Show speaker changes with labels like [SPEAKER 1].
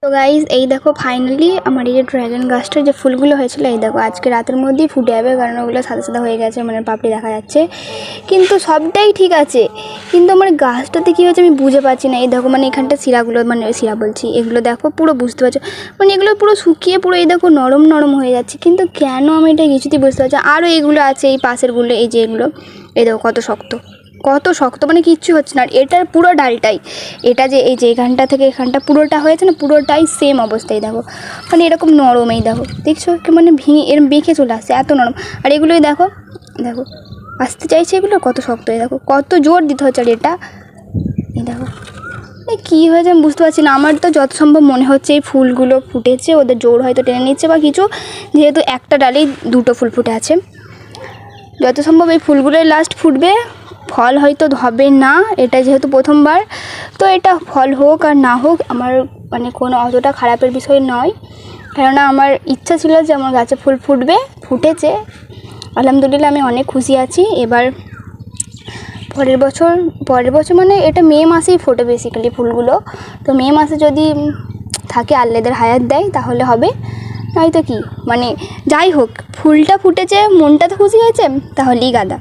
[SPEAKER 1] তো গাইজ এই দেখো ফাইনালি আমার এই যে ড্র্যাগন গাছটার যে ফুলগুলো হয়েছিল এই দেখো আজকে রাতের মধ্যেই ফুটে যাবে, কারণ ওগুলো সাদা সাদা হয়ে গেছে, মানে পাপড়ি দেখা যাচ্ছে। কিন্তু সবটাই ঠিক আছে, কিন্তু আমার গাছটাতে কী হয়েছে আমি বুঝে পাচ্ছি না। এই দেখো মানে এখানটা শিরাগুলো, মানে শিরা বলছি, এগুলো দেখো পুরো বুঝতে পারছো, মানে এগুলো পুরো শুকিয়ে পুরো এই দেখো নরম নরম হয়ে যাচ্ছে। কিন্তু কেন আমি এটা কিছুতেই বুঝতে পারছি। আরও এইগুলো আছে এই পাশেরগুলো, এই যে এগুলো এই দেখো কত শক্ত কত শক্ত, মানে কিচ্ছু হচ্ছে না। আর এটার পুরো ডালটাই, এটা যে এই যে এখানটা থেকে এখানটা পুরোটা হয়েছে না, পুরোটাই সেম অবস্থায় দেখো, মানে এরকম নরম। এই দেখো দেখছো মানে ভেঙে এরকম বেঁকে চলে আসছে, এত নরম। আর এগুলোই দেখো দেখো আসতে চাইছে, এগুলো কত শক্ত, এই দেখো কত জোর দিতে হচ্ছে। আর এটা এই দেখো কী হয়েছে আমি বুঝতে পারছি না। আমার তো যত সম্ভব মনে হচ্ছে এই ফুলগুলো ফুটেছে, ওদের জোর হয়তো টেনে নিচ্ছে বা কিছু, যেহেতু একটা ডালেই দুটো ফুল ফুটে আছে। যত সম্ভব এই ফুলগুলোই লাস্ট ফুটবে, ফল হয়তো হবে না, এটা যেহেতু প্রথমবার। তো এটা ফল হোক আর না হোক আমার মানে কোনো অতটা খারাপের বিষয় নয়, কেননা আমার ইচ্ছা ছিল যে আমার গাছে ফুল ফুটবে, ফুটেছে আলহামদুলিল্লাহ, আমি অনেক খুশি আছি। এবার পরের বছর মানে এটা মে মাসেই ফোটে বেসিক্যালি ফুলগুলো। তো মে মাসে যদি থাকে আল্লাদের হায়াত দেয় তাহলে হবে, নয়তো কি, মানে যাই হোক ফুলটা ফুটেছে, মনটা তো খুশি হয়েছে, তাহলেই গাদা।